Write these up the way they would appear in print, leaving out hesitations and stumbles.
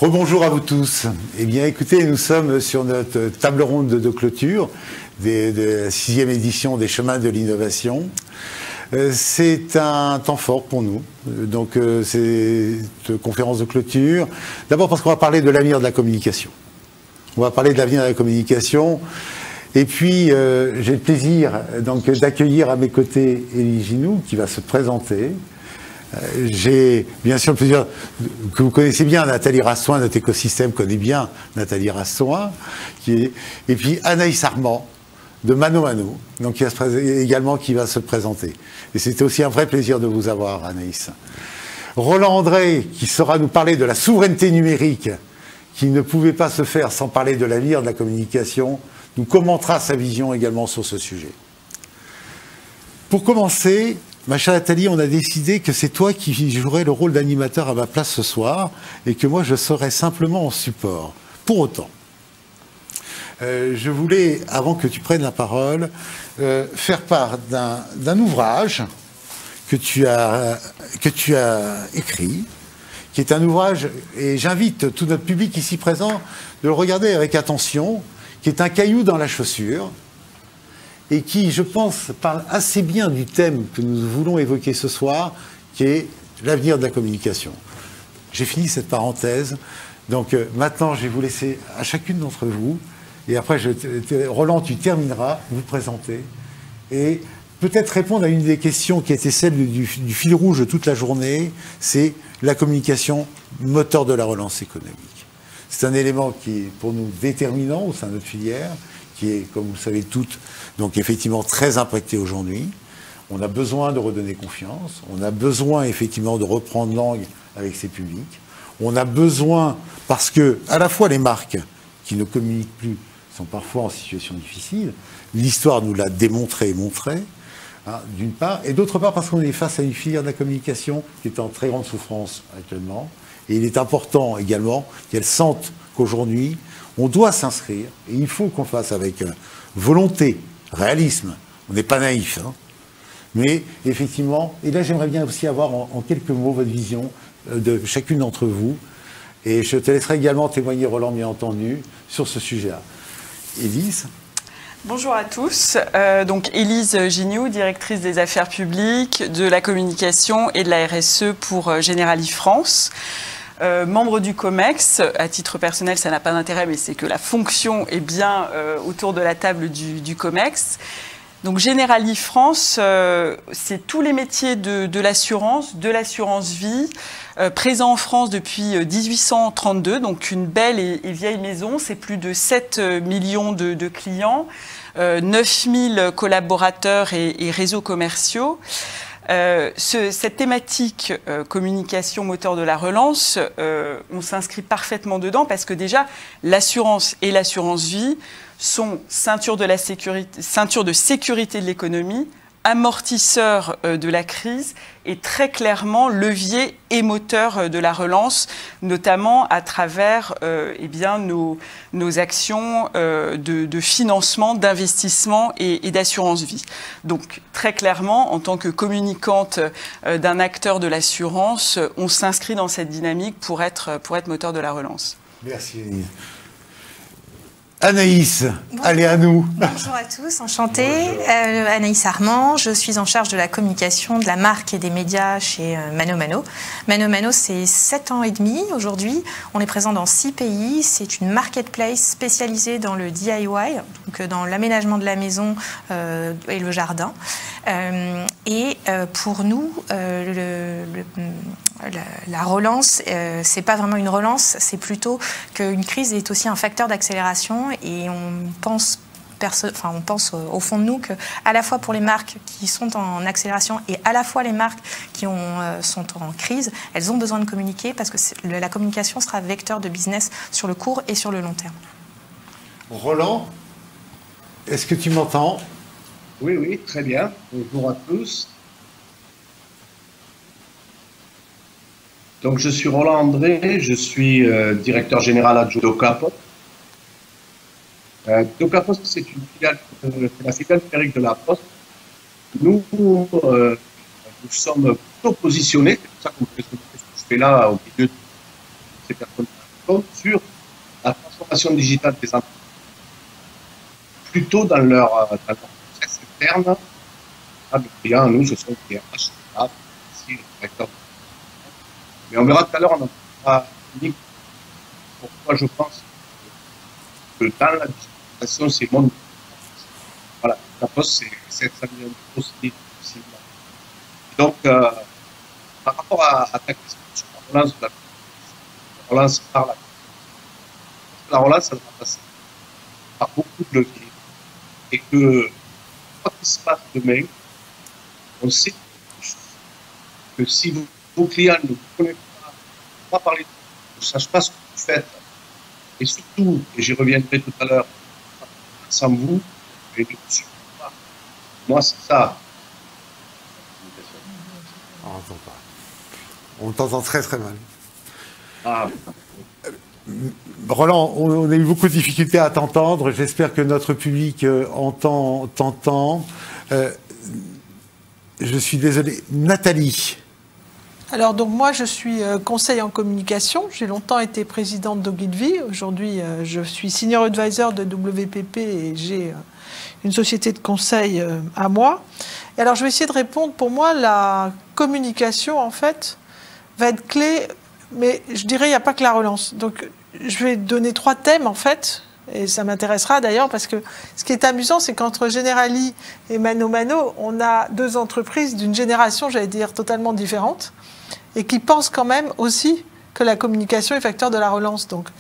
Rebonjour à vous tous. Eh bien, écoutez, nous sommes sur notre table ronde de clôture de la 6e édition des Chemins de l'innovation. C'est un temps fort pour nous. Donc, c'est une conférence de clôture. D'abord parce qu'on va parler de l'avenir de la communication. On va parler de l'avenir de la communication. Et puis, j'ai le plaisir d'accueillir à mes côtés Élise Ginoux, qui va se présenter. J'ai bien sûr le plaisir que vous connaissez bien Nathalie Rassoin, notre écosystème connaît bien Nathalie Rassoin, et puis Anaïs Armand de Mano Mano, donc également qui va se présenter. Et c'était aussi un vrai plaisir de vous avoir, Anaïs. Roland André, qui saura nous parler de la souveraineté numérique, qui ne pouvait pas se faire sans parler de l'avenir de la communication, nous commentera sa vision également sur ce sujet. Pour commencer, ma chère Nathalie, on a décidé que c'est toi qui jouerais le rôle d'animateur à ma place ce soir et que moi je serais simplement en support. Pour autant, je voulais, avant que tu prennes la parole, faire part d'un ouvrage que tu as écrit, qui est un ouvrage, et j'invite tout notre public ici présent de le regarder avec attention, qui est un caillou dans la chaussure, et qui, je pense, parle assez bien du thème que nous voulons évoquer ce soir, qui est l'avenir de la communication. J'ai fini cette parenthèse, donc maintenant je vais vous laisser à chacune d'entre vous, et après, Roland, tu termineras, vous présenter, et peut-être répondre à une des questions qui était celle du fil rouge de toute la journée, c'est la communication, moteur de la relance économique. C'est un élément qui est pour nous déterminant au sein de notre filière, qui est, comme vous le savez toutes, donc effectivement très impacté aujourd'hui. On a besoin de redonner confiance, on a besoin effectivement de reprendre langue avec ses publics, on a besoin, parce que à la fois les marques qui ne communiquent plus sont parfois en situation difficile, l'histoire nous l'a démontré et montré, hein, d'une part, et d'autre part parce qu'on est face à une filière de la communication qui est en très grande souffrance actuellement, et il est important également qu'elle sente qu'aujourd'hui, on doit s'inscrire, et il faut qu'on fasse avec volonté, réalisme, on n'est pas naïf, hein, mais effectivement, et là j'aimerais bien aussi avoir en quelques mots votre vision de chacune d'entre vous, et je te laisserai également témoigner, Roland, bien entendu, sur ce sujet-là. Élise ? Bonjour à tous, donc Élise Ginoux, directrice des affaires publiques, de la communication et de la RSE pour Generali France. Membre du COMEX, à titre personnel ça n'a pas d'intérêt, mais c'est que la fonction est bien autour de la table du COMEX. Donc Generali France, c'est tous les métiers de l'assurance vie, présents en France depuis 1832, donc une belle et vieille maison, c'est plus de 7 millions de clients, 9000 collaborateurs et réseaux commerciaux. Cette thématique communication moteur de la relance, on s'inscrit parfaitement dedans parce que déjà l'assurance et l'assurance vie sont ceinture de sécurité de l'économie, amortisseur de la crise et très clairement levier et moteur de la relance, notamment à travers nos actions de financement, d'investissement et d'assurance vie. Donc très clairement, en tant que communicante d'un acteur de l'assurance, on s'inscrit dans cette dynamique pour être moteur de la relance. Merci Élise. Anaïs, bonjour. Allez à nous. Bonjour à tous, enchantée. Anaïs Armand, je suis en charge de la communication de la marque et des médias chez Mano Mano. Mano Mano, c'est 7 ans et demi aujourd'hui. On est présent dans 6 pays. C'est une marketplace spécialisée dans le DIY, donc dans l'aménagement de la maison et le jardin. Pour nous, la relance, c'est pas vraiment une relance, c'est plutôt qu'une crise est aussi un facteur d'accélération et on pense au fond de nous qu'à la fois pour les marques qui sont en accélération et à la fois les marques qui sont en crise, elles ont besoin de communiquer parce que la communication sera vecteur de business sur le court et sur le long terme. Roland, est-ce que tu m'entends ? Oui, très bien. Bonjour à tous. Donc, je suis Roland André, je suis directeur général adjoint d'Ocapost. Ocapost, c'est la filiale numérique de la Poste. Nous sommes plutôt positionnés, c'est pour ça que je fais là au milieu de ces personnes compte sur la transformation digitale des entreprises, plutôt dans leur process interne. Le client, nous, ce sont les RH, ici, le directeur. Mais on verra tout à l'heure, on en parlera pourquoi je pense que dans la digitalisation, c'est le monde. Voilà, la poste, c'est 700 millions de postes possible. Donc, par rapport à ta question sur la relance, la relance par la relance, elle va passer par beaucoup de leviers. Et que, quoi qu'il se passe demain, on sait que si vos clients ne vous connaissent pas parler de vous, ne sachent pas ce que vous faites, et surtout, et j'y reviendrai tout à l'heure, sans vous, et ne vous suivez pas. Moi, c'est ça. On n'entend pas. On t'entend très très mal. Ah. Roland, on a eu beaucoup de difficultés à t'entendre. J'espère que notre public t'entend. Je suis désolé. Nathalie. Alors, donc, moi, je suis conseil en communication. J'ai longtemps été présidente d'Ogilvy. Aujourd'hui, je suis senior advisor de WPP et j'ai une société de conseil à moi. Et alors, je vais essayer de répondre. Pour moi, la communication, en fait, va être clé. Mais je dirais, il n'y a pas que la relance. Donc, je vais donner 3 thèmes, en fait. Et ça m'intéressera d'ailleurs, parce que ce qui est amusant, c'est qu'entre Generali et Mano Mano, on a 2 entreprises d'une génération, j'allais dire, totalement différente, et qui pensent quand même aussi que la communication est facteur de la relance. Donc,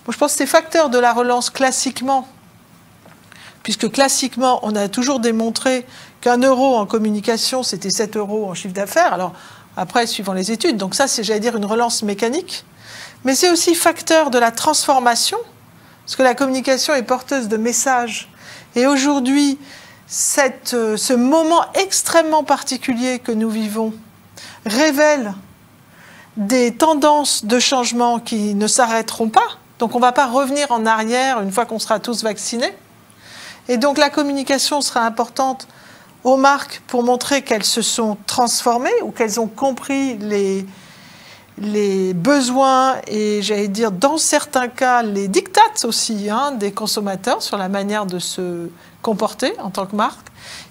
bon, je pense que c'est facteur de la relance classiquement, puisque classiquement, on a toujours démontré qu'1 euro en communication, c'était 7 euros en chiffre d'affaires. Alors, après, suivant les études. Donc ça, c'est, j'allais dire, une relance mécanique. Mais c'est aussi facteur de la transformation, parce que la communication est porteuse de messages. Et aujourd'hui, ce moment extrêmement particulier que nous vivons révèle des tendances de changement qui ne s'arrêteront pas. Donc on ne va pas revenir en arrière une fois qu'on sera tous vaccinés. Et donc la communication sera importante aux marques pour montrer qu'elles se sont transformées ou qu'elles ont compris les besoins et, j'allais dire, dans certains cas, les diktats aussi des consommateurs sur la manière de se comporter en tant que marque.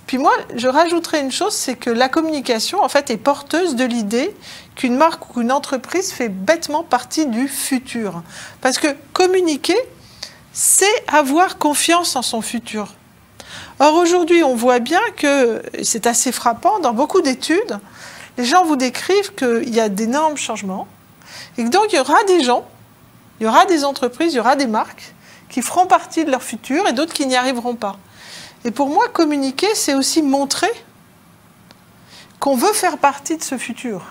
Puis moi, je rajouterais une chose, c'est que la communication, en fait, est porteuse de l'idée qu'une marque ou une entreprise fait bêtement partie du futur. Parce que communiquer, c'est avoir confiance en son futur. Or, aujourd'hui, on voit bien que, c'est assez frappant, dans beaucoup d'études, les gens vous décrivent qu'il y a d'énormes changements et que donc il y aura des gens, il y aura des entreprises, il y aura des marques qui feront partie de leur futur et d'autres qui n'y arriveront pas. Et pour moi, communiquer, c'est aussi montrer qu'on veut faire partie de ce futur.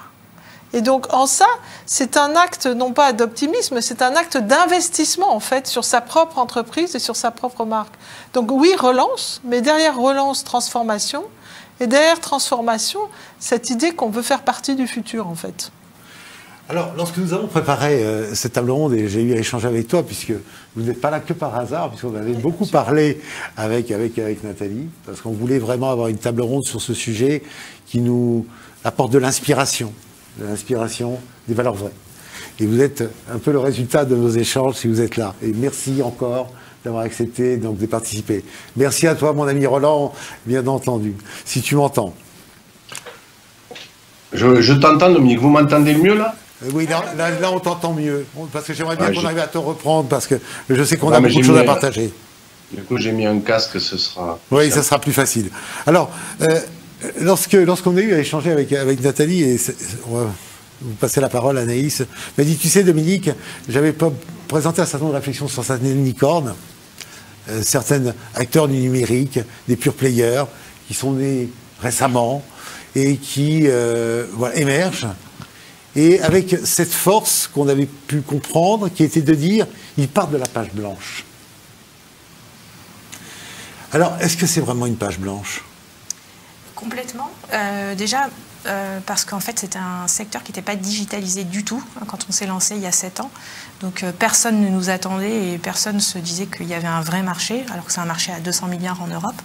Et donc, en ça, c'est un acte, non pas d'optimisme, c'est un acte d'investissement, en fait, sur sa propre entreprise et sur sa propre marque. Donc oui, relance, mais derrière relance, transformation. Et derrière transformation, cette idée qu'on veut faire partie du futur, en fait. Alors, lorsque nous avons préparé cette table ronde, et j'ai eu à échanger avec toi, puisque vous n'êtes pas là que par hasard, puisqu'on avait beaucoup parlé avec Nathalie, parce qu'on voulait vraiment avoir une table ronde sur ce sujet qui nous apporte de l'inspiration, des valeurs vraies. Et vous êtes un peu le résultat de nos échanges si vous êtes là. Et merci encore d'avoir accepté donc, de participer. Merci à toi, mon ami Roland, bien entendu, si tu m'entends. Je t'entends, Dominique. Vous m'entendez mieux, là? Oui, là, on t'entend mieux. Parce que j'aimerais bien qu'on arrive à te reprendre, parce que je sais qu'on a beaucoup de choses à partager. Du coup, j'ai mis un casque, ce sera... Oui, ça sera plus facile. Alors, lorsqu'on a eu à échanger avec Nathalie, et on va vous passer la parole, Anaïs, m'a dit, tu sais, Dominique, j'avais présenté un certain nombre de réflexions sur certaines licornes, certains acteurs du numérique, des pure players, qui sont nés récemment et qui émergent. Et avec cette force qu'on avait pu comprendre, qui était de dire, ils partent de la page blanche. Alors, est-ce que c'est vraiment une page blanche? Complètement. Déjà, parce qu'en fait, c'était un secteur qui n'était pas digitalisé du tout quand on s'est lancé il y a 7 ans. Donc personne ne nous attendait et personne ne se disait qu'il y avait un vrai marché, alors que c'est un marché à 200 milliards en Europe.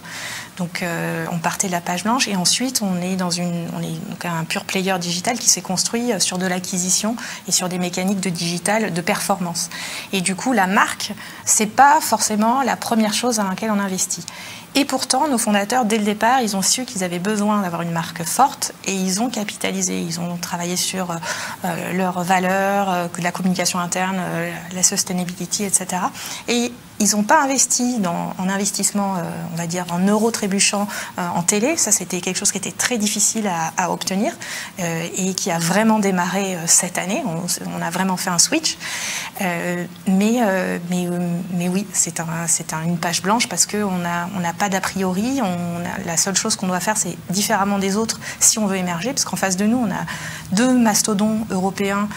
Donc on partait de la page blanche et ensuite on est donc un pure player digital qui s'est construit sur de l'acquisition et sur des mécaniques de digital de performance. Et du coup, la marque, c'est pas forcément la première chose dans laquelle on investit. Et pourtant, nos fondateurs, dès le départ, ils ont su qu'ils avaient besoin d'avoir une marque forte et ils ont capitalisé. Ils ont travaillé sur leurs valeurs, la communication interne, la sustainability, etc. Et ils n'ont pas investi en investissement, on va dire, en euros trébuchants en télé. Ça, c'était quelque chose qui était très difficile à obtenir et qui a vraiment démarré cette année. On a vraiment fait un switch. Mais oui, c'est une page blanche parce qu'on n'a pas d'a priori. La seule chose qu'on doit faire, c'est différemment des autres si on veut émerger. Parce qu'en face de nous, on a 2 mastodons européens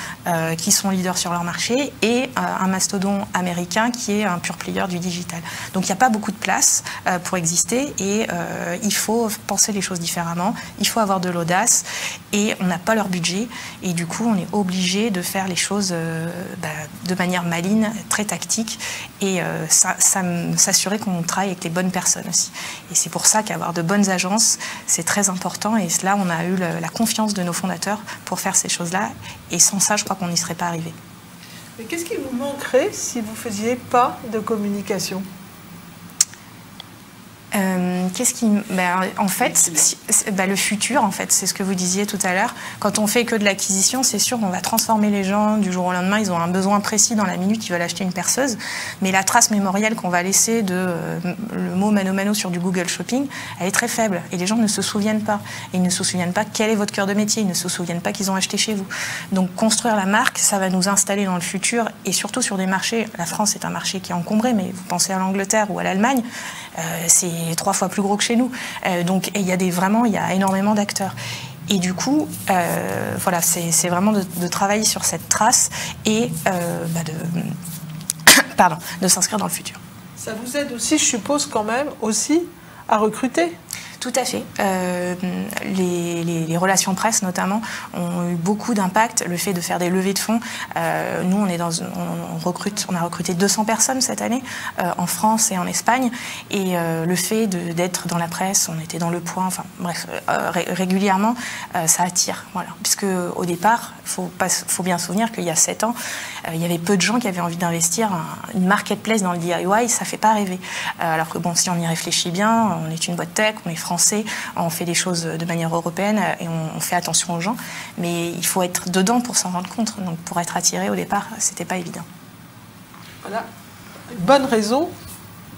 qui sont leaders sur leur marché et un mastodon américain qui est un pure player du digital. Donc il n'y a pas beaucoup de place pour exister et il faut penser les choses différemment, il faut avoir de l'audace et on n'a pas leur budget et du coup on est obligé de faire les choses de manière maligne, très tactique et s'assurer qu'on travaille avec les bonnes personnes aussi. Et c'est pour ça qu'avoir de bonnes agences, c'est très important et là on a eu la confiance de nos fondateurs pour faire ces choses-là et sans ça je crois qu'on n'y serait pas arrivé. Mais qu'est-ce qui vous manquerait si vous ne faisiez pas de communication ? En fait, le futur, en fait, c'est ce que vous disiez tout à l'heure. Quand on fait que de l'acquisition, c'est sûr, on va transformer les gens du jour au lendemain. Ils ont un besoin précis dans la minute, ils veulent acheter une perceuse. Mais la trace mémorielle qu'on va laisser le mot mano mano sur du Google Shopping, elle est très faible. Et les gens ne se souviennent pas. Et ils ne se souviennent pas quel est votre cœur de métier. Ils ne se souviennent pas qu'ils ont acheté chez vous. Donc, construire la marque, ça va nous installer dans le futur. Et surtout sur des marchés. La France est un marché qui est encombré, mais vous pensez à l'Angleterre ou à l'Allemagne, c'est 3 fois plus gros que chez nous. Donc il y a énormément d'acteurs. Et du coup, voilà, c'est vraiment de travailler sur cette trace et de s'inscrire dans le futur. Ça vous aide aussi, je suppose, quand même, aussi à recruter ? Tout à fait. Les relations presse, notamment, ont eu beaucoup d'impact. Le fait de faire des levées de fonds. Nous, on a recruté 200 personnes cette année en France et en Espagne. Et le fait d'être dans la presse, on était dans Le Point, enfin bref, régulièrement, ça attire. Voilà. Puisque au départ, faut bien se souvenir qu'il y a 7 ans, il y avait peu de gens qui avaient envie d'investir. Une marketplace dans le DIY, ça fait pas rêver. Alors que bon, si on y réfléchit bien, on est une boîte tech, on est français, on fait des choses de manière européenne et on fait attention aux gens. Mais il faut être dedans pour s'en rendre compte. Donc pour être attiré au départ, c'était pas évident. Voilà, une bonne raison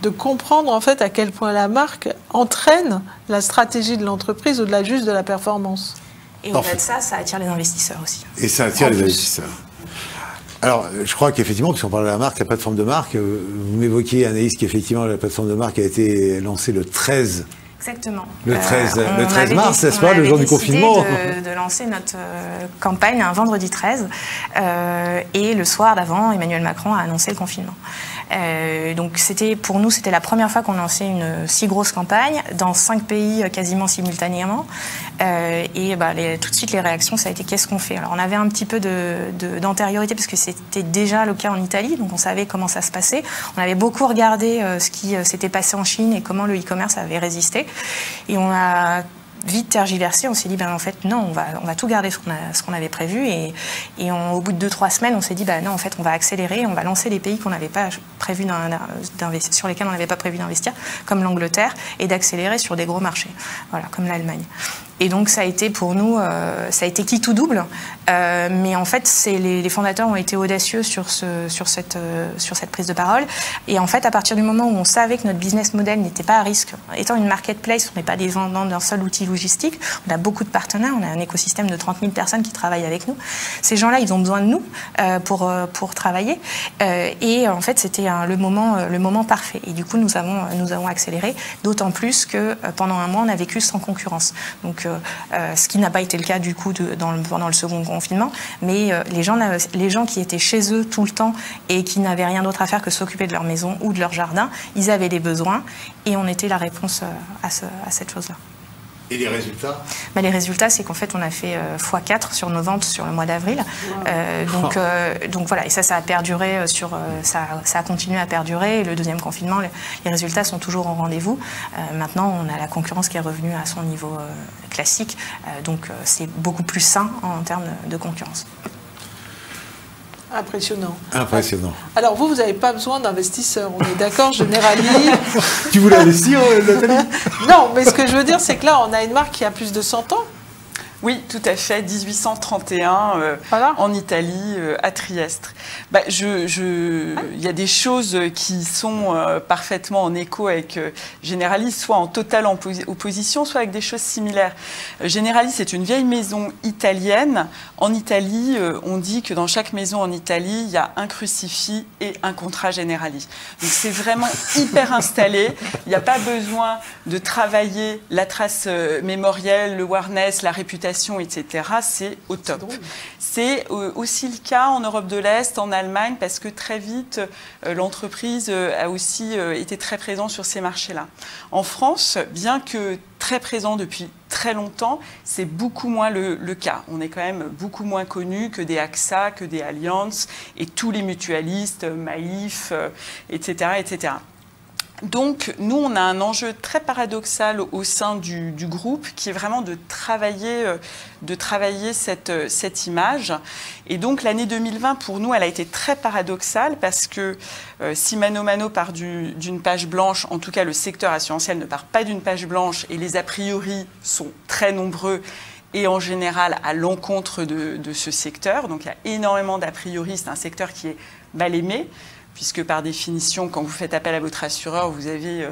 de comprendre en fait à quel point la marque entraîne la stratégie de l'entreprise au-delà juste de la performance. Et au-delà de ça, ça attire les investisseurs aussi. Et ça attire les investisseurs. Alors, je crois qu'effectivement, puisqu'on parle de la marque, la plateforme de marque, vous m'évoquiez, Anaïs, qu'effectivement, la plateforme de marque a été lancée le 13. Exactement. Le 13 mars, n'est-ce pas, le jour du confinement ? De lancer notre campagne un vendredi 13. Et le soir d'avant, Emmanuel Macron a annoncé le confinement. Donc pour nous, c'était la première fois qu'on lançait une si grosse campagne dans 5 pays quasiment simultanément. Et tout de suite, les réactions, ça a été qu'est-ce qu'on fait ? Alors, on avait un petit peu d'antériorité parce que c'était déjà le cas en Italie, donc on savait comment ça se passait. On avait beaucoup regardé ce qui s'était passé en Chine et comment le e-commerce avait résisté. Et on a vite tergiversé, on s'est dit en fait non, on va tout garder ce qu'on avait prévu et au bout de 2-3 semaines on s'est dit non, en fait on va accélérer, on va lancer les pays qu'on n'avait pas prévu sur lesquels on n'avait pas prévu d'investir, comme l'Angleterre, et d'accélérer sur des gros marchés, voilà, comme l'Allemagne. Et donc ça a été pour nous, ça a été qui tout double, mais en fait les fondateurs ont été audacieux sur cette prise de parole. Et en fait à partir du moment où on savait que notre business model n'était pas à risque, étant une marketplace, on n'est pas dépendant d'un seul outil logistique, on a beaucoup de partenaires, on a un écosystème de 30 000 personnes qui travaillent avec nous. Ces gens-là, ils ont besoin de nous pour travailler. Et en fait c'était le moment parfait. Et du coup nous avons accéléré, d'autant plus que pendant un mois on a vécu sans concurrence. Donc ce qui n'a pas été le cas du coup pendant le second confinement, mais les gens qui étaient chez eux tout le temps et qui n'avaient rien d'autre à faire que s'occuper de leur maison ou de leur jardin, ils avaient des besoins et on était la réponse à cette chose-là. Et les résultats? Les résultats, c'est qu'en fait, on a fait x4 sur nos ventes sur le mois d'avril. Donc voilà, et ça a perduré ça a continué à perdurer. Et le deuxième confinement, les résultats sont toujours au rendez-vous. Maintenant, on a la concurrence qui est revenue à son niveau classique. Donc c'est beaucoup plus sain en termes de concurrence. Impressionnant. Impressionnant. Alors vous n'avez pas besoin d'investisseurs, on est d'accord, Generali. Tu voulais investir, Nathalie? Non, mais ce que je veux dire, c'est que là, on a une marque qui a plus de 100 ans. Oui, tout à fait, 1831 Voilà. en Italie, à Trieste. Il y a des choses qui sont parfaitement en écho avec Generali, soit en totale opposition, soit avec des choses similaires. Generali, c'est une vieille maison italienne. En Italie, on dit que dans chaque maison en Italie, il y a un crucifix et un contrat Generali. Donc c'est vraiment hyper installé. Il n'y a pas besoin de travailler la trace mémorielle, le awareness, la réputation, etc. C'est au top. C'est aussi le cas en Europe de l'Est, en Allemagne, parce que très vite, l'entreprise a aussi été très présente sur ces marchés-là. En France, bien que très présent depuis très longtemps, c'est beaucoup moins le cas. On est quand même beaucoup moins connu que des AXA, que des Allianz et tous les mutualistes, Maïf, etc., etc. Donc, nous, on a un enjeu très paradoxal au sein du groupe qui est vraiment de travailler cette image. Et donc, l'année 2020, pour nous, elle a été très paradoxale parce que si Mano Mano part d'une page blanche, en tout cas, le secteur assurantiel ne part pas d'une page blanche et les a priori sont très nombreux et en général à l'encontre de ce secteur. Donc, il y a énormément d'a priori. C'est un secteur qui est mal aimé, puisque par définition, quand vous faites appel à votre assureur, vous avez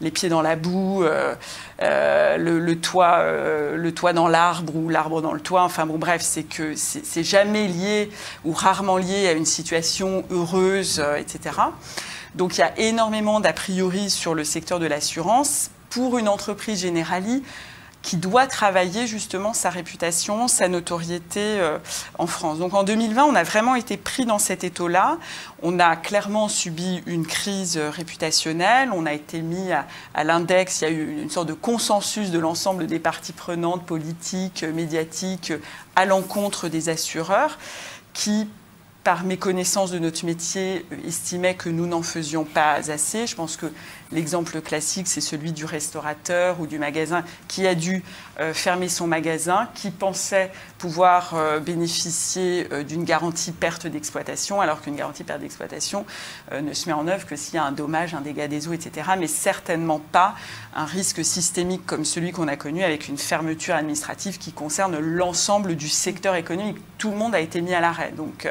les pieds dans la boue, le toit dans l'arbre ou l'arbre dans le toit. Enfin bon, bref, c'est que c'est jamais lié ou rarement lié à une situation heureuse, etc. Donc il y a énormément d'a priori sur le secteur de l'assurance. Pour une entreprise Generali, qui doit travailler justement sa réputation, sa notoriété en France. Donc en 2020, on a vraiment été pris dans cet étau-là. On a clairement subi une crise réputationnelle. On a été mis à l'index. Il y a eu une sorte de consensus de l'ensemble des parties prenantes, politiques, médiatiques, à l'encontre des assureurs, qui, par méconnaissance de notre métier, estimaient que nous n'en faisions pas assez. Je pense que l'exemple classique, c'est celui du restaurateur ou du magasin qui a dû fermer son magasin, qui pensait pouvoir bénéficier d'une garantie perte d'exploitation, alors qu'une garantie perte d'exploitation ne se met en œuvre que s'il y a un dommage, un dégât des eaux, etc., mais certainement pas un risque systémique comme celui qu'on a connu avec une fermeture administrative qui concerne l'ensemble du secteur économique. Tout le monde a été mis à l'arrêt. Donc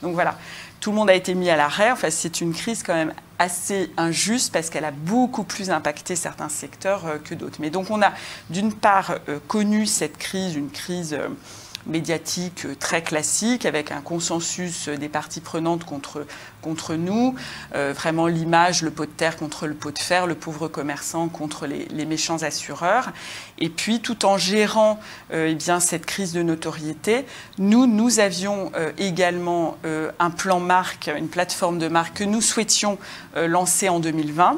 voilà, tout le monde a été mis à l'arrêt. Enfin, c'est une crise quand même assez injuste parce qu'elle a beaucoup plus impacté certains secteurs que d'autres. Mais donc on a d'une part connu cette crise, une crise médiatique très classique, avec un consensus des parties prenantes contre nous, vraiment l'image, le pot de terre contre le pot de fer, le pauvre commerçant contre les méchants assureurs. Et puis, tout en gérant cette crise de notoriété, nous avions également un plan marque, une plateforme de marque que nous souhaitions lancer en 2020.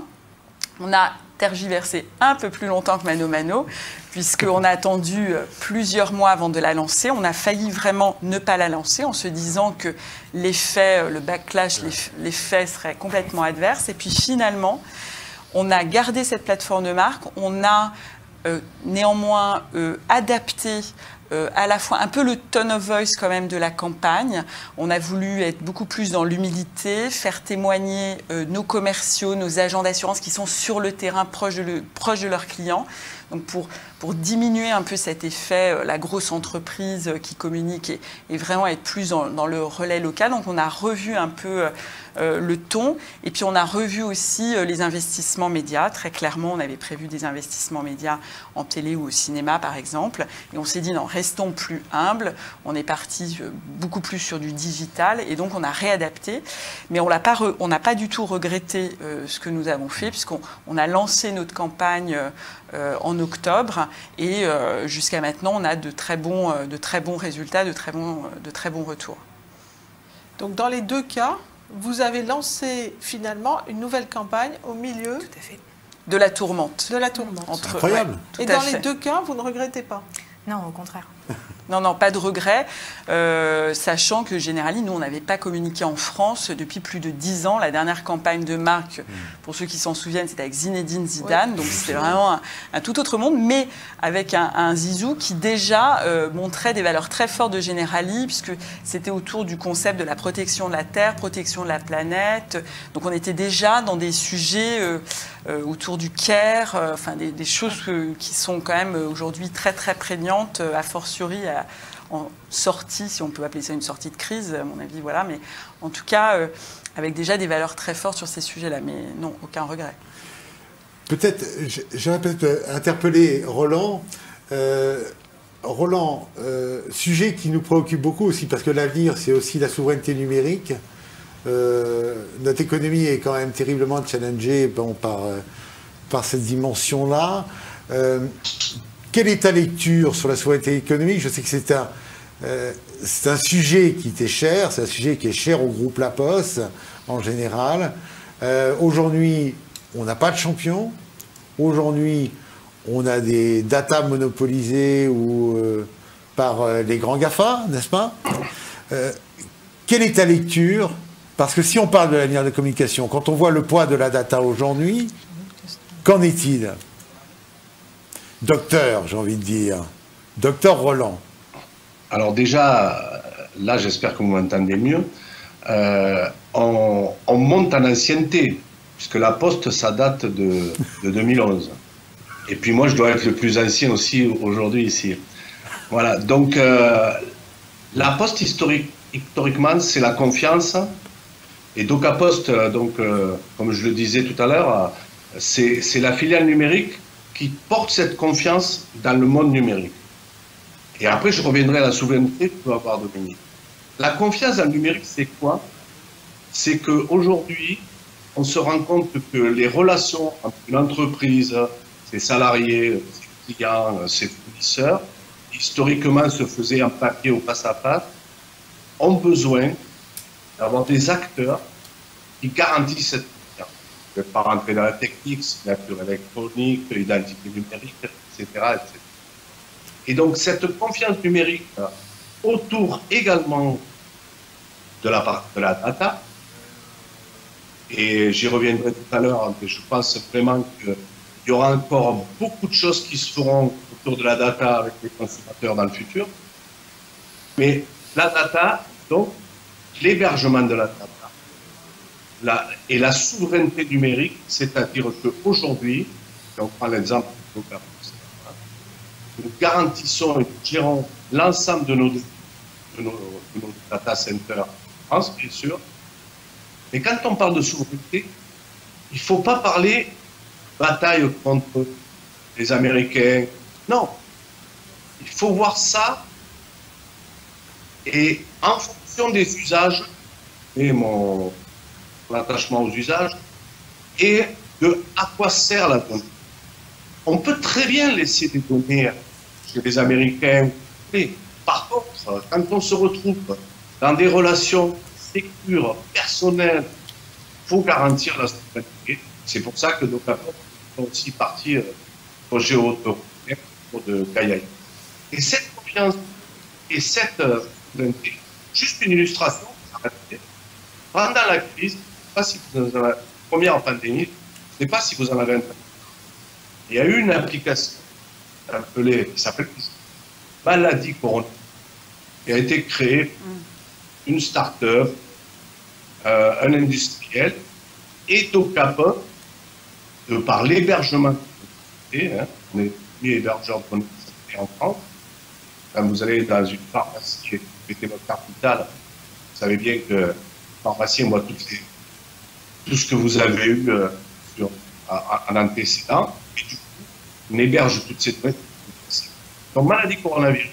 On a tergiversé un peu plus longtemps que Mano Mano, puisqu'on a attendu plusieurs mois avant de la lancer. On a failli vraiment ne pas la lancer en se disant que l'effet, le backlash, l'effet serait complètement adverse. Et puis finalement, on a gardé cette plateforme de marque. On a néanmoins adapté à la fois un peu le tone of voice quand même de la campagne. On a voulu être beaucoup plus dans l'humilité, faire témoigner nos commerciaux, nos agents d'assurance qui sont sur le terrain proches de leurs clients. Donc pour diminuer un peu cet effet, la grosse entreprise qui communique et vraiment être plus dans le relais local. Donc on a revu un peu le ton et puis on a revu aussi les investissements médias. Très clairement, on avait prévu des investissements médias en télé ou au cinéma par exemple. Et on s'est dit non, restons plus humbles. On est parti beaucoup plus sur du digital et donc on a réadapté. Mais on n'a pas du tout regretté ce que nous avons fait puisqu'on a lancé notre campagne en octobre et jusqu'à maintenant on a de très bons résultats, de très bons retours. Donc dans les deux cas, vous avez lancé finalement une nouvelle campagne au milieu. Tout à fait. De la tourmente. De la tourmente. Incroyable. Ouais, et dans les deux cas, vous ne regrettez pas? Non, au contraire. Non, pas de regret, sachant que Generali, nous, on n'avait pas communiqué en France depuis plus de 10 ans. La dernière campagne de marque, pour ceux qui s'en souviennent, c'était avec Zinedine Zidane, donc c'était vraiment un tout autre monde, mais avec un Zizou qui déjà montrait des valeurs très fortes de Generali, puisque c'était autour du concept de la protection de la Terre, protection de la planète. Donc on était déjà dans des sujets autour du care, enfin des choses qui sont quand même aujourd'hui très très prégnantes, a fortiori en sortie, si on peut appeler ça une sortie de crise, à mon avis, voilà. Mais en tout cas, avec déjà des valeurs très fortes sur ces sujets-là. Mais non, aucun regret. Peut-être, j'aurais peut-être interpellé Roland. Roland, sujet qui nous préoccupe beaucoup aussi, parce que l'avenir, c'est aussi la souveraineté numérique. Notre économie est quand même terriblement challengée par cette dimension-là. Quelle est ta lecture sur la souveraineté économique? Je sais que c'est un sujet qui t'est cher, c'est un sujet qui est cher au groupe La Poste en général. Aujourd'hui, on n'a pas de champion. Aujourd'hui, on a des data monopolisées par les grands GAFA, n'est-ce pas? Quelle est ta lecture? Parce que si on parle de l'avenir de la communication, quand on voit le poids de la data aujourd'hui, qu'en est-il? Docteur, j'ai envie de dire. Docteur Roland. Alors déjà, là j'espère que vous m'entendez mieux, on monte en ancienneté, puisque la Poste, ça date de 2011. Et puis moi je dois être le plus ancien aussi aujourd'hui ici. Voilà, donc la Poste historiquement c'est la confiance, et DocaPost, donc, comme je le disais tout à l'heure, c'est la filiale numérique qui porte cette confiance dans le monde numérique. Et après, je reviendrai à la souveraineté que peut avoir Dominique. La confiance dans le numérique, c'est quoi? C'est qu'aujourd'hui, on se rend compte que les relations entre une entreprise, ses salariés, ses clients, ses fournisseurs, historiquement se faisaient en papier ou face à face, ont besoin d'avoir des acteurs qui garantissent cette confiance. Je ne vais pas rentrer dans la technique, signature électronique, identité numérique, etc., etc. Et donc cette confiance numérique autour également de la data, et j'y reviendrai tout à l'heure, mais je pense vraiment qu'il y aura encore beaucoup de choses qui se feront autour de la data avec les consommateurs dans le futur. Mais la data, donc l'hébergement de la data, et la souveraineté numérique, c'est-à-dire qu'aujourd'hui, si on prend l'exemple de DocaPost, nous garantissons et nous gérons l'ensemble de nos data centers en France, bien sûr. Mais quand on parle de souveraineté, il ne faut pas parler bataille contre les Américains. Non. Il faut voir ça et en fonction des usages, et mon attachement aux usages, et de à quoi sert la donnée. On peut très bien laisser des données chez les Américains. Mais par contre, quand on se retrouve dans des relations sécures, personnelles, il faut garantir la souveraineté. C'est pour ça que nos patrons sont aussi partis projet européen de Gaïa. Et cette confiance et cette souveraineté, juste une illustration, pendant la crise, je ne sais pas si vous avez la première pandémie, je ne sais pas si vous en avez entendu. Il y a eu une application qui s'appelle Maladie Corona, qui a été créée, une start-up, un industriel, et DocaPost, de par l'hébergement de santé, on est le premier hébergeur de santé en France. Quand vous allez dans une pharmacie et vous mettez votre carte vitale, vous savez bien que la pharmacie voit tout ce que vous avez eu en antécédent, et du coup, on héberge toutes ces données. Donc, maladie coronavirus,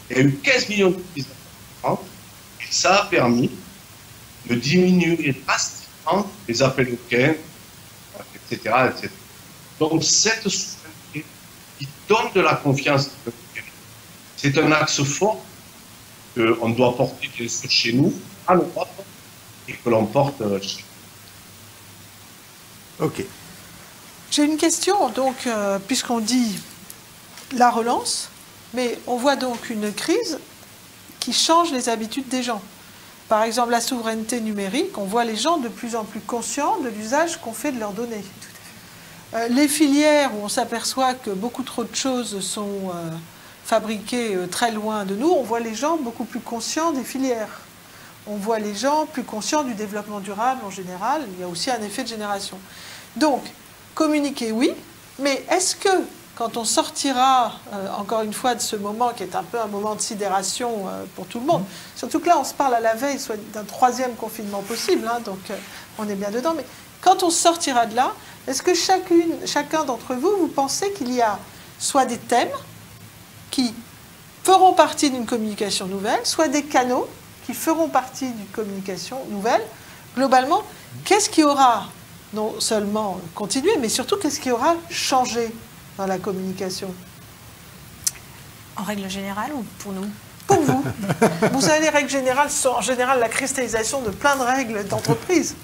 il y a eu 15 millions d'utilisateurs en France, et ça a permis de diminuer drastiquement les appels au 15, etc., etc. Donc, cette souveraineté qui donne de la confiance, c'est un axe fort qu'on doit porter bien sûr chez nous, en Europe, et que l'on porte chez nous. Ok. J'ai une question, donc, puisqu'on dit la relance, mais on voit donc une crise qui change les habitudes des gens. Par exemple, la souveraineté numérique, on voit les gens de plus en plus conscients de l'usage qu'on fait de leurs données. Les filières, où on s'aperçoit que beaucoup trop de choses sont fabriquées très loin de nous, on voit les gens beaucoup plus conscients des filières. On voit les gens plus conscients du développement durable en général. Il y a aussi un effet de génération. Donc, communiquer, oui, mais est-ce que, quand on sortira, encore une fois, de ce moment qui est un peu un moment de sidération pour tout le monde, surtout que là, on se parle à la veille d'un 3e confinement possible, hein, donc on est bien dedans, mais quand on sortira de là, est-ce que chacun d'entre vous, vous pensez qu'il y a soit des thèmes qui feront partie d'une communication nouvelle, soit des canaux qui feront partie d'une communication nouvelle? Globalement, qu'est-ce qui aura non seulement continué, mais surtout qu'est-ce qui aura changé dans la communication? En règle générale ou pour nous? Pour vous. Vous savez, les règles générales sont en général la cristallisation de plein de règles d'entreprise.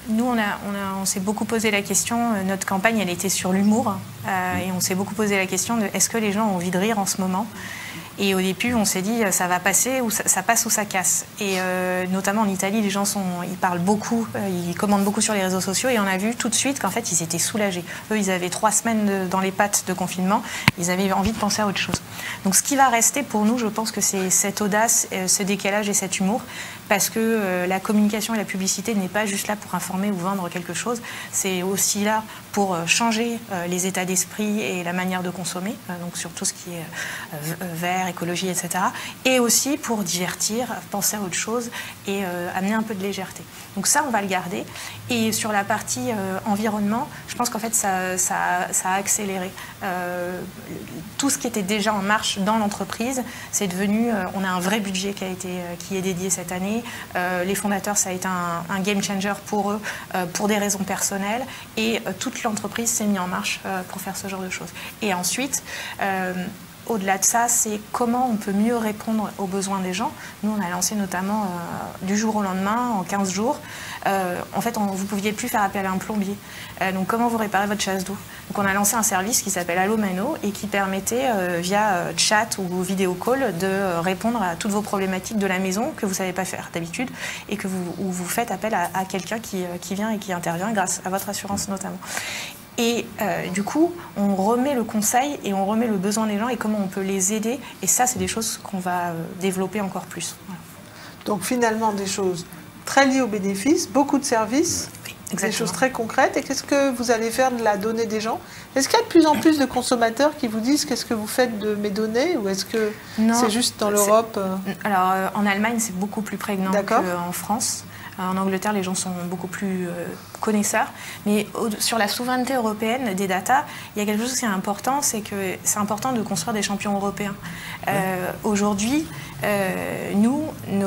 Nous, on s'est beaucoup posé la question, notre campagne, elle était sur l'humour, et on s'est beaucoup posé la question de est-ce que les gens ont envie de rire en ce moment? Et au début, on s'est dit, ça va passer, ou ça passe ou ça casse. Et notamment en Italie, les gens ils parlent beaucoup, ils commandent beaucoup sur les réseaux sociaux, et on a vu tout de suite qu'en fait, ils étaient soulagés. Eux, ils avaient 3 semaines dans les pattes de confinement, ils avaient envie de penser à autre chose. Donc ce qui va rester pour nous, je pense que c'est cette audace, ce décalage et cet humour, parce que la communication et la publicité n'est pas juste là pour informer ou vendre quelque chose, c'est aussi là pour changer les états d'esprit et la manière de consommer, donc sur tout ce qui est vert, écologie, etc. Et aussi pour divertir, penser à autre chose et amener un peu de légèreté. Donc ça, on va le garder. Et sur la partie environnement, je pense qu'en fait, ça a accéléré. Tout ce qui était déjà en marche dans l'entreprise, c'est devenu... on a un vrai budget qui est dédié cette année. Les fondateurs, ça a été un game changer pour eux, pour des raisons personnelles. Et toute l'entreprise s'est mise en marche pour faire ce genre de choses. Et ensuite... au-delà de ça, c'est comment on peut mieux répondre aux besoins des gens. Nous, on a lancé notamment du jour au lendemain, en 15 jours. En fait, vous ne pouviez plus faire appel à un plombier. Donc, comment vous réparez votre chasse d'eau? Donc, on a lancé un service qui s'appelle Allo Mano et qui permettait, via chat ou vidéo call, de répondre à toutes vos problématiques de la maison que vous ne savez pas faire d'habitude et que vous faites appel à quelqu'un qui vient et qui intervient grâce à votre assurance notamment. Et du coup, on remet le conseil et on remet le besoin des gens et comment on peut les aider. Et ça, c'est des choses qu'on va développer encore plus. Voilà. Donc finalement, des choses très liées aux bénéfices, beaucoup de services, des choses très concrètes. Et qu'est-ce que vous allez faire de la donnée des gens? Est-ce qu'il y a de plus en plus de consommateurs qui vous disent qu'est-ce que vous faites de mes données? Ou est-ce que c'est juste dans l'Europe? Alors, en Allemagne, c'est beaucoup plus prégnant qu'en France. En Angleterre, les gens sont beaucoup plus connaisseurs. Mais sur la souveraineté européenne des data, il y a quelque chose qui est important, c'est que c'est important de construire des champions européens. Aujourd'hui, nous, on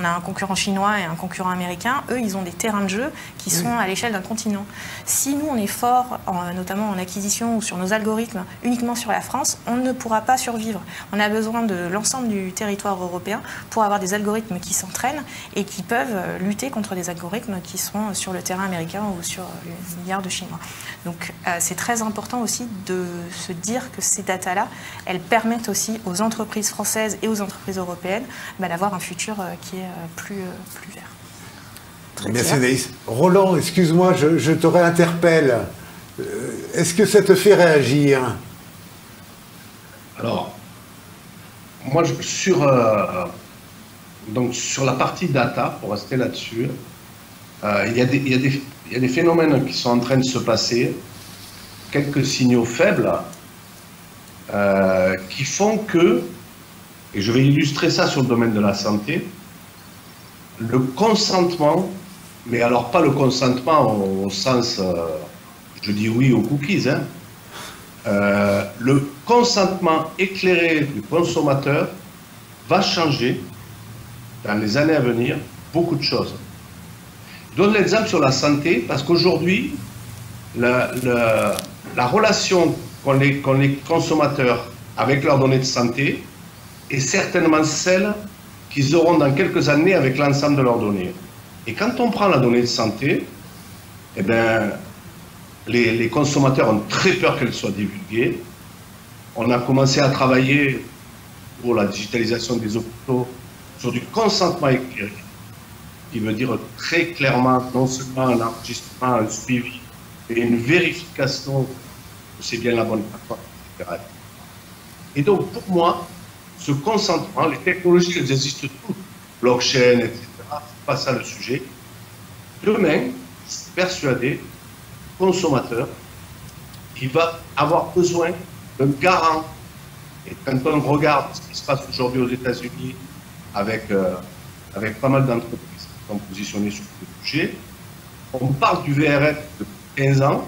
a un concurrent chinois et un concurrent américain. Eux, ils ont des terrains de jeu qui sont à l'échelle d'un continent. Si nous, on est fort, notamment en acquisition ou sur nos algorithmes, uniquement sur la France, on ne pourra pas survivre. On a besoin de l'ensemble du territoire européen pour avoir des algorithmes qui s'entraînent et qui peuvent lutter contre des algorithmes qui sont sur le terrain américain ou sur les milliards de Chinois. Donc, c'est très important aussi de se dire que ces datas-là, elles permettent aussi aux entreprises françaises et aux entreprises européennes d'avoir un futur qui est plus vert. Merci Anaïs. Roland, excuse-moi, je te réinterpelle. Est-ce que ça te fait réagir? Alors, moi, donc, sur la partie data, pour rester là-dessus, il y a des phénomènes qui sont en train de se passer, quelques signaux faibles, qui font que, et je vais illustrer ça sur le domaine de la santé, le consentement, mais alors pas le consentement au sens, je dis oui aux cookies, hein, le consentement éclairé du consommateur va changer dans les années à venir beaucoup de choses. Je donne l'exemple sur la santé parce qu'aujourd'hui, la relation qu'ont les consommateurs avec leurs données de santé est certainement celle qu'ils auront dans quelques années avec l'ensemble de leurs données. Et quand on prend la donnée de santé, eh ben, les consommateurs ont très peur qu'elle soit divulguée. On a commencé à travailler pour la digitalisation des hôpitaux sur du consentement éclairé, qui veut dire très clairement non seulement un enregistrement, un suivi, mais une vérification que c'est bien la bonne plateforme, etc. Et donc, pour moi, ce consentement, les technologies, elles existent toutes, blockchain, etc., c'est pas ça le sujet. Demain, je suis persuadé, le consommateur, il va avoir besoin d'un garant. Et quand on regarde ce qui se passe aujourd'hui aux États-Unis avec pas mal d'entreprises qui sont positionnées sur ce sujet, on parle du VRF depuis 15 ans,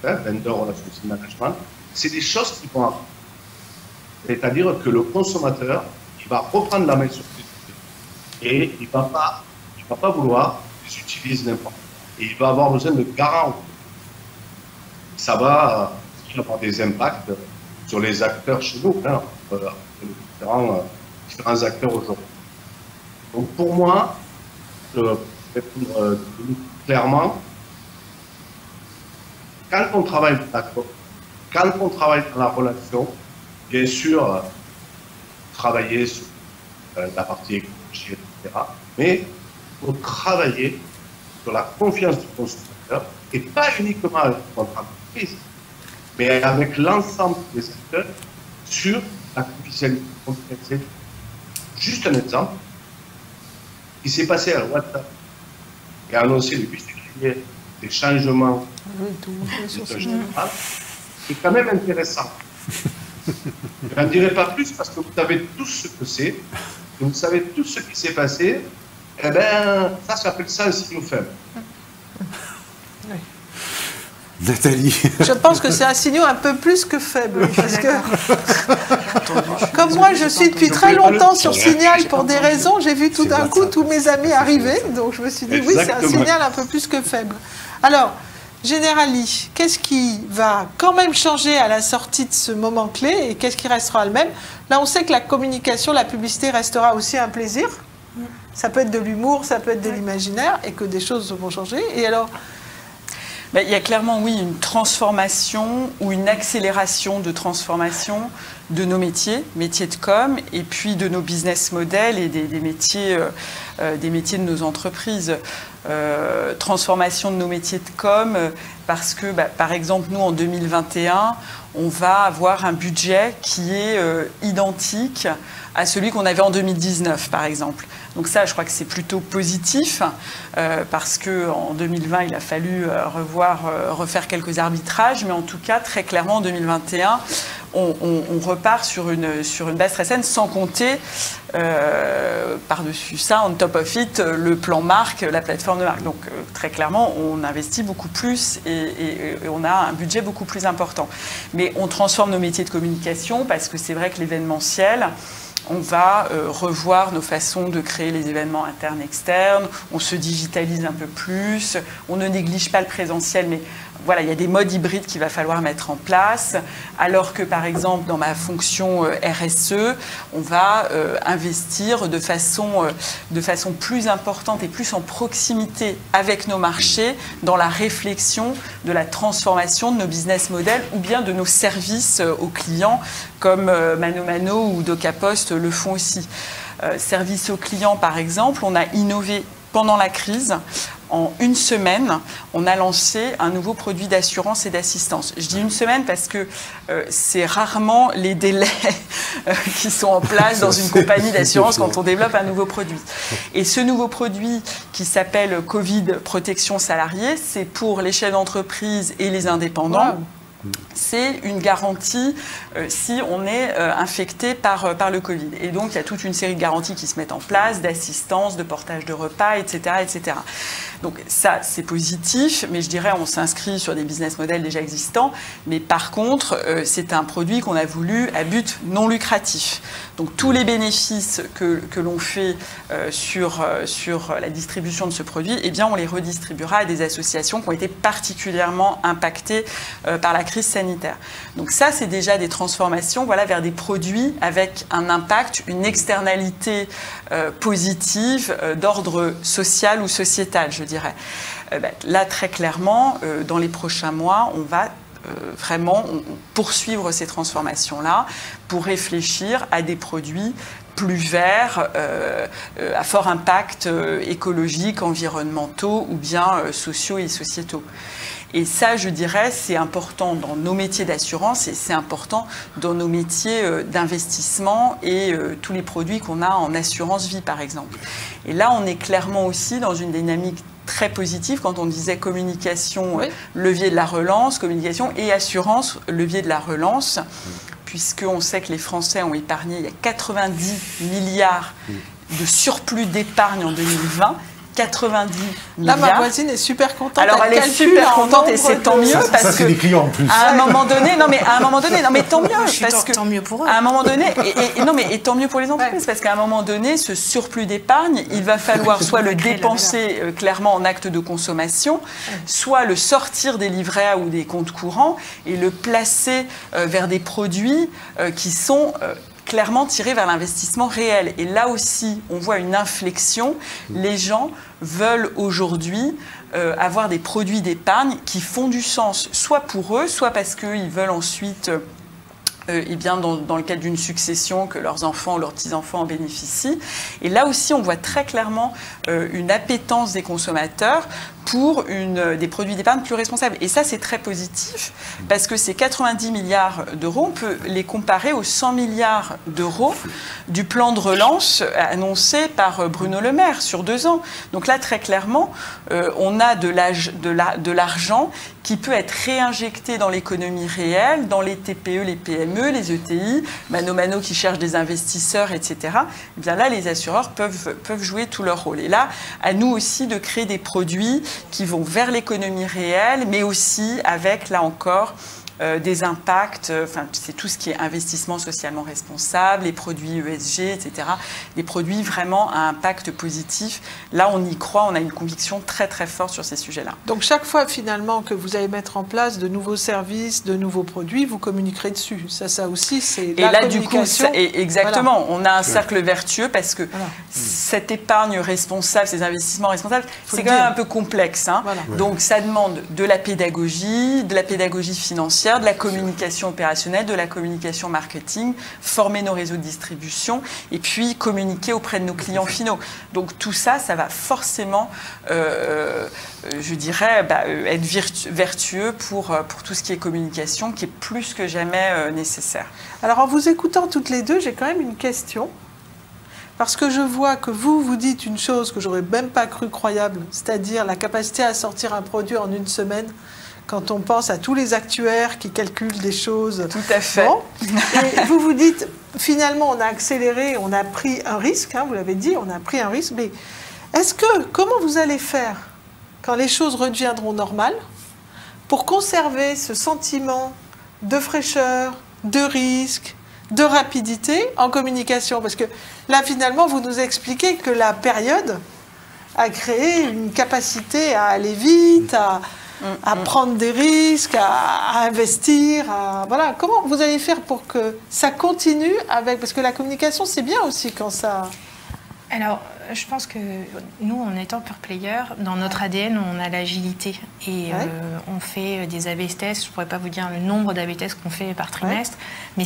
Vendor Relationship Management, c'est des choses qui vont arriver. C'est-à-dire que le consommateur, il va reprendre la main sur ces sujets et il ne va pas vouloir qu'ils utilisent n'importe quoi. Et il va avoir besoin de garants. Ça va avoir des impacts sur les acteurs chez nous, différents acteurs aujourd'hui. Donc pour moi, je vais répondre clairement, quand on travaille d'accord, quand on travaille dans la relation, bien sûr, travailler sur la partie écologie, etc. Mais il faut travailler sur la confiance du consommateur, et pas uniquement avec notre entreprise, mais avec l'ensemble des acteurs sur la confidentialité. Juste un exemple, il s'est passé à WhatsApp et a annoncé le 8 février des changements général, c'est quand même intéressant. Je n'en dirai pas plus parce que vous savez tous ce que c'est, vous savez tout ce qui s'est passé, eh bien, ça s'appelle ça un signal faible. Oui. Nathalie. Je pense que c'est un signal un peu plus que faible, parce que comme moi je suis depuis très longtemps sur Signal pour des raisons, j'ai vu tout d'un coup tous mes amis arriver, donc je me suis dit oui, c'est un signal un peu plus que faible. Alors, Generali, qu'est-ce qui va quand même changer à la sortie de ce moment clé et qu'est-ce qui restera le même? Là, on sait que la communication, la publicité restera aussi un plaisir. Ça peut être de l'humour, ça peut être de l'imaginaire et que des choses vont changer. Et alors, ben, il y a clairement, oui, une transformation ou une accélération de transformation de nos métiers de com, et puis de nos business models et des métiers de nos entreprises. Transformation de nos métiers de com, parce que, par exemple, nous, en 2021, on va avoir un budget qui est identique à celui qu'on avait en 2019, par exemple. Donc ça, je crois que c'est plutôt positif, parce qu'en 2020, il a fallu refaire quelques arbitrages, mais en tout cas, très clairement, en 2021, on repart sur une base très saine, sans compter, par-dessus ça, on top of it, le plan marque, la plateforme de marque. Donc très clairement, on investit beaucoup plus et on a un budget beaucoup plus important. Mais on transforme nos métiers de communication, parce que c'est vrai que l'événementiel, on va revoir nos façons de créer les événements internes, externes, on se digitalise un peu plus, on ne néglige pas le présentiel, mais voilà, il y a des modes hybrides qu'il va falloir mettre en place, alors que par exemple dans ma fonction RSE, on va investir de façon plus importante et plus en proximité avec nos marchés dans la réflexion de la transformation de nos business models ou bien de nos services aux clients, comme Mano Mano ou DocaPost le font aussi. Service aux clients par exemple, on a innové pendant la crise. En une semaine, on a lancé un nouveau produit d'assurance et d'assistance. Je dis une semaine parce que c'est rarement les délais qui sont en place dans une compagnie d'assurance quand on développe un nouveau produit. Et ce nouveau produit qui s'appelle Covid Protection Salariée, c'est pour les chefs d'entreprise et les indépendants. Wow. C'est une garantie si on est infecté par le Covid. Et donc, il y a toute une série de garanties qui se mettent en place, d'assistance, de portage de repas, etc., etc. Donc ça, c'est positif, mais je dirais on s'inscrit sur des business models déjà existants. Mais par contre, c'est un produit qu'on a voulu à but non lucratif. Donc tous les bénéfices que l'on fait sur la distribution de ce produit, eh bien, on les redistribuera à des associations qui ont été particulièrement impactées par la crise sanitaire. Donc ça, c'est déjà des transformations vers des produits avec un impact, une externalité positive d'ordre social ou sociétal, je dirais. Là, très clairement, dans les prochains mois, on va vraiment poursuivre ces transformations-là pour réfléchir à des produits plus verts, à fort impact écologique, environnementaux ou bien sociaux et sociétaux. Et ça, je dirais, c'est important dans nos métiers d'assurance et c'est important dans nos métiers d'investissement et tous les produits qu'on a en assurance vie, par exemple. Et là, on est clairement aussi dans une dynamique très positive quand on disait communication, levier de la relance, communication et assurance, levier de la relance, puisqu'on sait que les Français ont épargné, il y a 90 milliards de surplus d'épargne en 2020. 90 milliards. Là, ma voisine est super contente. Alors, elle est super contente et c'est tant mieux parce ça, c'est que des clients en plus. À un moment donné, tant mieux parce que tant mieux pour eux. À un moment donné, et tant mieux pour les entreprises parce qu'à un moment donné, ce surplus d'épargne, il va falloir soit le dépenser clairement en actes de consommation, soit le sortir des livrets A ou des comptes courants et le placer vers des produits qui sont clairement tirés vers l'investissement réel. Et là aussi, on voit une inflexion. Les gens veulent aujourd'hui avoir des produits d'épargne qui font du sens, soit pour eux, soit parce qu'ils veulent ensuite, dans le cadre d'une succession, que leurs enfants ou leurs petits-enfants en bénéficient. Et là aussi, on voit très clairement une appétence des consommateurs pour des produits d'épargne plus responsables. Et ça, c'est très positif, parce que ces 90 milliards d'euros, on peut les comparer aux 100 milliards d'euros du plan de relance annoncé par Bruno Le Maire sur 2 ans. Donc là, très clairement, on a de l'argent qui peut être réinjecté dans l'économie réelle, dans les TPE, les PME, les ETI, mano-mano qui cherchent des investisseurs, etc. Et bien là, les assureurs peuvent jouer tout leur rôle. Et là, à nous aussi de créer des produits qui vont vers l'économie réelle, mais aussi avec, là encore, des impacts, c'est tout ce qui est investissement socialement responsable, les produits ESG, etc. Des produits vraiment à impact positif. Là, on y croit, on a une conviction très très forte sur ces sujets-là. Donc chaque fois finalement que vous allez mettre en place de nouveaux services, de nouveaux produits, vous communiquerez dessus. Ça aussi, c'est la communication. Du coup, exactement, on a un cercle vertueux parce que cette épargne responsable, ces investissements responsables, c'est quand même un peu complexe. Hein. Donc ça demande de la pédagogie financière, de la communication opérationnelle, de la communication marketing, former nos réseaux de distribution et puis communiquer auprès de nos clients finaux. Donc tout ça, ça va forcément, je dirais, être vertueux pour tout ce qui est communication, qui est plus que jamais nécessaire. Alors en vous écoutant toutes les deux, j'ai quand même une question. Parce que je vois que vous dites une chose que j'aurais même pas cru croyable, c'est-à-dire la capacité à sortir un produit en 1 semaine. Quand on pense à tous les actuaires qui calculent des choses. Tout à fait. Bon. Et vous dites, finalement, on a accéléré, on a pris un risque, hein, vous l'avez dit, on a pris un risque, mais comment vous allez faire quand les choses redeviendront normales pour conserver ce sentiment de fraîcheur, de risque, de rapidité en communication? Parce que là, finalement, vous nous expliquez que la période a créé une capacité à aller vite, à prendre des risques, à investir, voilà. Comment vous allez faire pour que ça continue avec... Parce que la communication, c'est bien aussi quand ça... Alors, je pense que nous, en étant pure player, dans notre ADN, on a l'agilité. Et on fait des A/B tests. Je ne pourrais pas vous dire le nombre d'A/B tests qu'on fait par trimestre, mais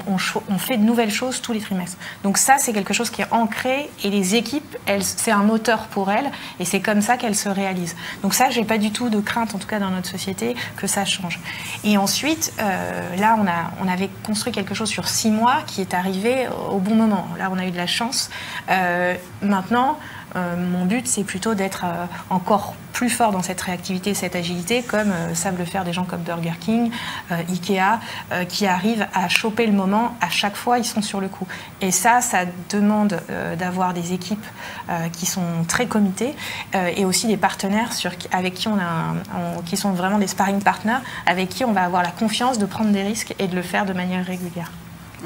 on fait de nouvelles choses tous les trimestres. Donc ça, c'est quelque chose qui est ancré. Et les équipes, c'est un moteur pour elles. Et c'est comme ça qu'elles se réalisent. Donc ça, je n'ai pas du tout de crainte, en tout cas dans notre société, que ça change. Et ensuite, là, on avait construit quelque chose sur 6 mois qui est arrivé au bon moment. Là, on a eu de la chance. Maintenant, Mon but, c'est plutôt d'être encore plus fort dans cette réactivité, cette agilité, comme savent le faire des gens comme Burger King, Ikea, qui arrivent à choper le moment. À chaque fois, ils sont sur le coup. Et ça demande d'avoir des équipes qui sont très comitées et aussi des partenaires avec qui qui sont vraiment des sparring partners, avec qui on va avoir la confiance de prendre des risques et de le faire de manière régulière.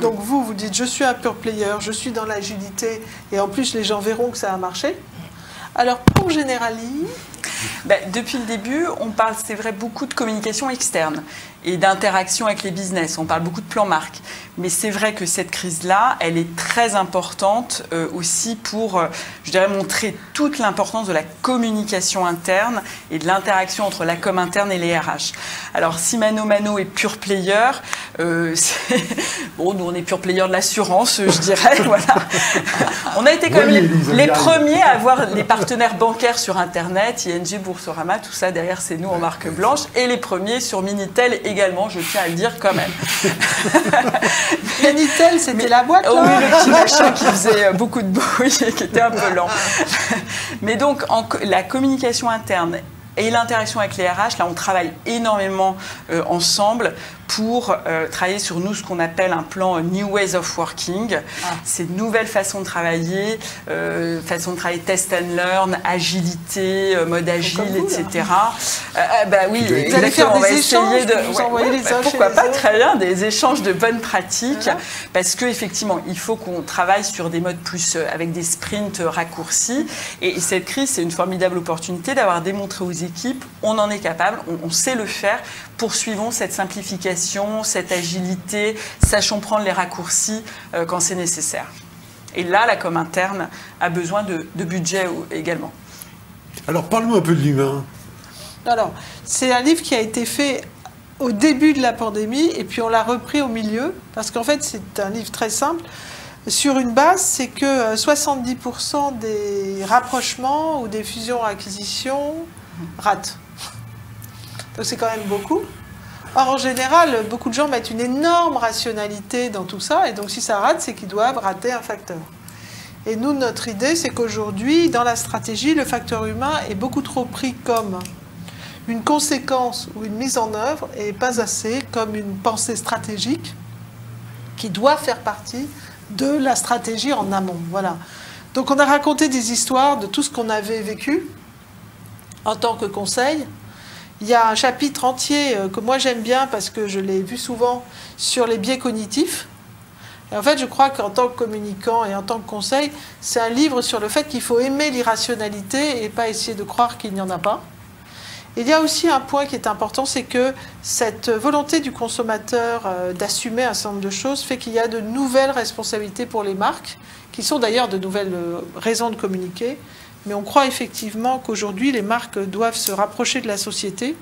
Donc vous dites, je suis un pure player, je suis dans l'agilité, et en plus les gens verront que ça a marché. Alors pour Generali... Depuis le début, on parle, c'est vrai, beaucoup de communication externe et d'interaction avec les business. On parle beaucoup de plan marque. Mais c'est vrai que cette crise-là, elle est très importante aussi pour, je dirais, montrer toute l'importance de la communication interne et de l'interaction entre la com interne et les RH. Alors, si Mano Mano est pure player, bon, nous, on est pure player de l'assurance, je dirais, voilà. On a été quand même les premiers à avoir les partenaires bancaires sur Internet, ING, Boursorama, tout ça, derrière, c'est nous en marque blanche, et les premiers sur Minitel également, je tiens à le dire quand même. Minitel, c'était la boîte, là. Oui, le petit machin qui faisait beaucoup de bruit et qui était un peu lent. Mais donc, la communication interne et l'interaction avec les RH, là, on travaille énormément ensemble pour travailler sur nous ce qu'on appelle un plan New Ways of Working. C'est une nouvelle façon de travailler test and learn, agilité, mode agile, etc. Oui, vous allez faire des échanges, vous envoyer les uns pourquoi chez pas, les autres. très bien, des échanges de bonnes pratiques, Voilà. parce qu'effectivement, il faut qu'on travaille sur des modes plus avec des sprints raccourcis. Et cette crise, c'est une formidable opportunité d'avoir démontré aux équipes, on en est capable, on sait le faire. Poursuivons cette simplification, cette agilité, sachons prendre les raccourcis quand c'est nécessaire. Et là, la com interne a besoin de budget également. Alors, parle-nous un peu de l'humain. Alors, c'est un livre qui a été fait au début de la pandémie et puis on l'a repris au milieu parce qu'en fait, c'est un livre très simple. Sur une base, c'est que 70% des rapprochements ou des fusions-acquisitions ratent. Donc c'est quand même beaucoup. Or, en général, beaucoup de gens mettent une énorme rationalité dans tout ça. Et donc, si ça rate, c'est qu'ils doivent rater un facteur. Et nous, notre idée, c'est qu'aujourd'hui, dans la stratégie, le facteur humain est beaucoup trop pris comme une conséquence ou une mise en œuvre et pas assez comme une pensée stratégique qui doit faire partie de la stratégie en amont. Voilà. Donc, on a raconté des histoires de tout ce qu'on avait vécu en tant que conseil. Il y a un chapitre entier que moi j'aime bien parce que je l'ai vu souvent sur les biais cognitifs. Et en fait, je crois qu'en tant que communicant et en tant que conseil, c'est un livre sur le fait qu'il faut aimer l'irrationalité et pas essayer de croire qu'il n'y en a pas. Et il y a aussi un point qui est important, c'est que cette volonté du consommateur d'assumer un certain nombre de choses fait qu'il y a de nouvelles responsabilités pour les marques, qui sont d'ailleurs de nouvelles raisons de communiquer. Mais on croit effectivement qu'aujourd'hui, les marques doivent se rapprocher de la société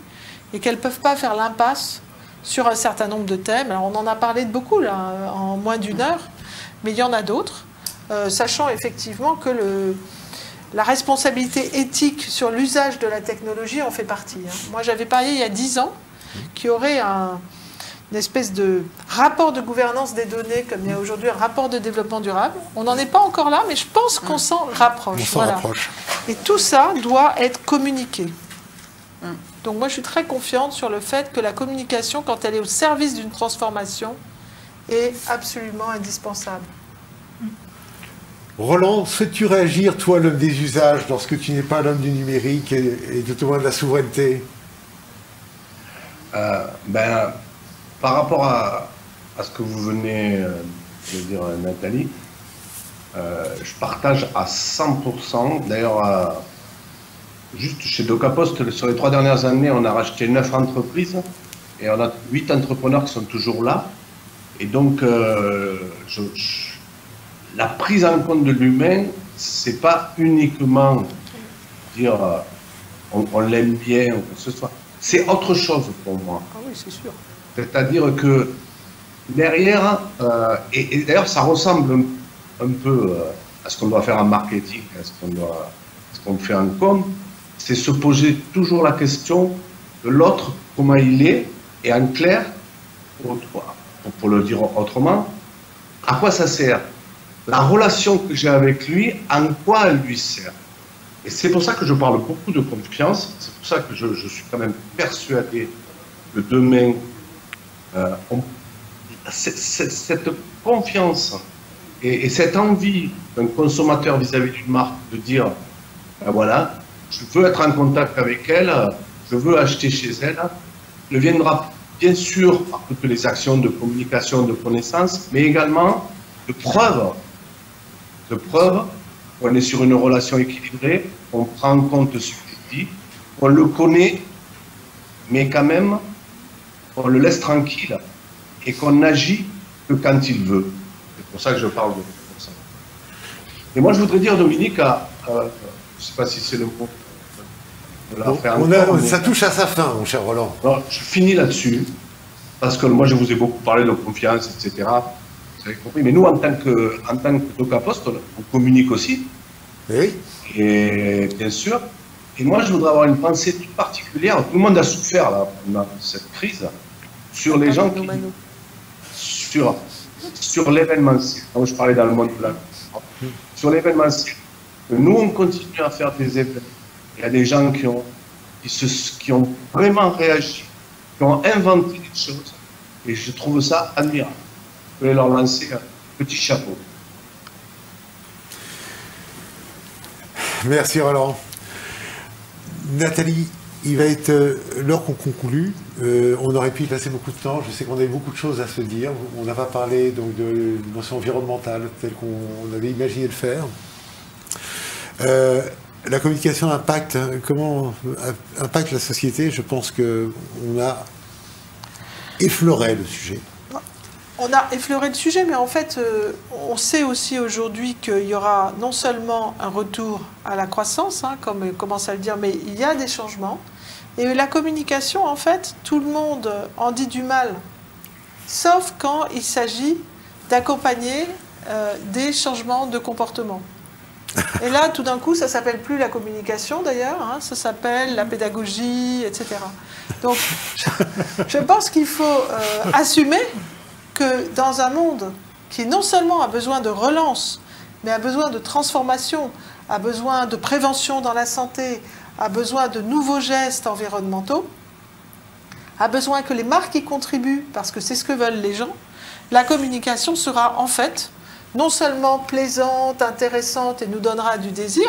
et qu'elles ne peuvent pas faire l'impasse sur un certain nombre de thèmes. Alors, on en a parlé de beaucoup là, en moins d'une heure, mais il y en a d'autres, sachant effectivement que la responsabilité éthique sur l'usage de la technologie en fait partie. Moi, j'avais parié il y a 10 ans qu'il y aurait une espèce de rapport de gouvernance des données, comme il y a aujourd'hui un rapport de développement durable. On n'en est pas encore là, mais je pense qu'on s'en rapproche. On s'en rapproche. Et tout ça doit être communiqué. Donc moi, je suis très confiante sur le fait que la communication, quand elle est au service d'une transformation, est absolument indispensable. Roland, souhaites-tu réagir, toi, l'homme des usages, lorsque tu n'es pas l'homme du numérique et de tout moins de la souveraineté? Par rapport à ce que vous venez de dire, Nathalie, je partage à 100%. D'ailleurs, juste chez DocaPost, sur les 3 dernières années, on a racheté 9 entreprises et on a 8 entrepreneurs qui sont toujours là. Et donc, la prise en compte de l'humain, c'est pas uniquement dire on l'aime bien ou quoi que ce soit. C'est autre chose pour moi. Ah oui, c'est sûr. C'est-à-dire que derrière, et d'ailleurs ça ressemble un peu à ce qu'on doit faire en marketing, à ce qu'on fait en com, c'est se poser toujours la question de l'autre, comment il est, et en clair, pour le dire autrement, à quoi ça sert? La relation que j'ai avec lui, en quoi elle lui sert? Et c'est pour ça que je parle beaucoup de confiance, c'est pour ça que je suis quand même persuadé que demain, cette confiance et cette envie d'un consommateur vis-à-vis d'une marque de dire, ben voilà, je veux être en contact avec elle, je veux acheter chez elle, deviendra bien sûr par toutes les actions de communication, de connaissance, mais également de preuve qu'on est sur une relation équilibrée, on prend en compte ce qu'il dit, on le connaît, mais quand même, on le laisse tranquille et qu'on n'agit que quand il veut. C'est pour ça que je parle de ça. Et moi, je voudrais dire, Dominique, je ne sais pas si c'est le mot. Ça touche à sa fin, mon cher Roland. Alors, je finis là-dessus, parce que moi, je vous ai beaucoup parlé de confiance, etc. Vous avez compris. Mais nous, en tant que DocApost, on communique aussi. Oui. Et bien sûr. Et moi, je voudrais avoir une pensée toute particulière. Tout le monde a souffert là, pendant cette crise sur les gens qui... Sur l'événementiel. Quand je parlais dans le monde de la... Sur l'événementiel. Nous, on continue à faire des événements. Il y a des gens qui ont vraiment réagi, qui ont inventé des choses. Et je trouve ça admirable. Je vais leur lancer un petit chapeau. Merci Roland. Nathalie, il va être l'heure qu'on conclut. On aurait pu y passer beaucoup de temps. Je sais qu'on avait beaucoup de choses à se dire. On n'a pas parlé donc de dimension environnementale telle qu'on avait imaginé le faire. La communication impact, comment impacte la société? Je pense qu'on a effleuré le sujet. On a effleuré le sujet, mais en fait, on sait aussi aujourd'hui qu'il y aura non seulement un retour à la croissance, hein, comme commence à le dire, mais il y a des changements. Et la communication, en fait, tout le monde en dit du mal, sauf quand il s'agit d'accompagner des changements de comportement. Et là, tout d'un coup, ça ne s'appelle plus la communication, d'ailleurs, hein, ça s'appelle la pédagogie, etc. Donc, je pense qu'il faut assumer que dans un monde qui non seulement a besoin de relance, mais a besoin de transformation, a besoin de prévention dans la santé, a besoin de nouveaux gestes environnementaux, a besoin que les marques y contribuent, parce que c'est ce que veulent les gens, la communication sera en fait non seulement plaisante, intéressante et nous donnera du désir,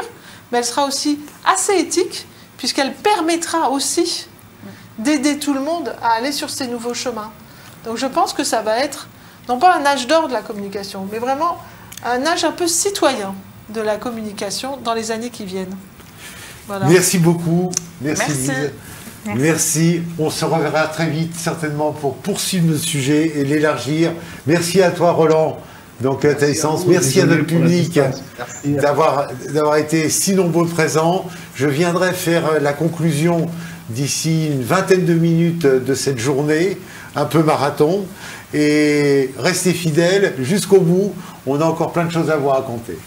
mais elle sera aussi assez éthique, puisqu'elle permettra aussi d'aider tout le monde à aller sur ces nouveaux chemins. Donc je pense que ça va être, non pas un âge d'or de la communication, mais vraiment un âge un peu citoyen de la communication dans les années qui viennent. Voilà. Merci beaucoup. Merci Lise. Merci. Merci. On se reverra très vite, certainement, pour poursuivre le sujet et l'élargir. Merci à toi, Roland. Donc, à ta licence. Merci à notre public d'avoir été si nombreux présents. Je viendrai faire la conclusion d'ici une vingtaine de minutes de cette journée, un peu marathon. Et restez fidèles jusqu'au bout. On a encore plein de choses à vous raconter.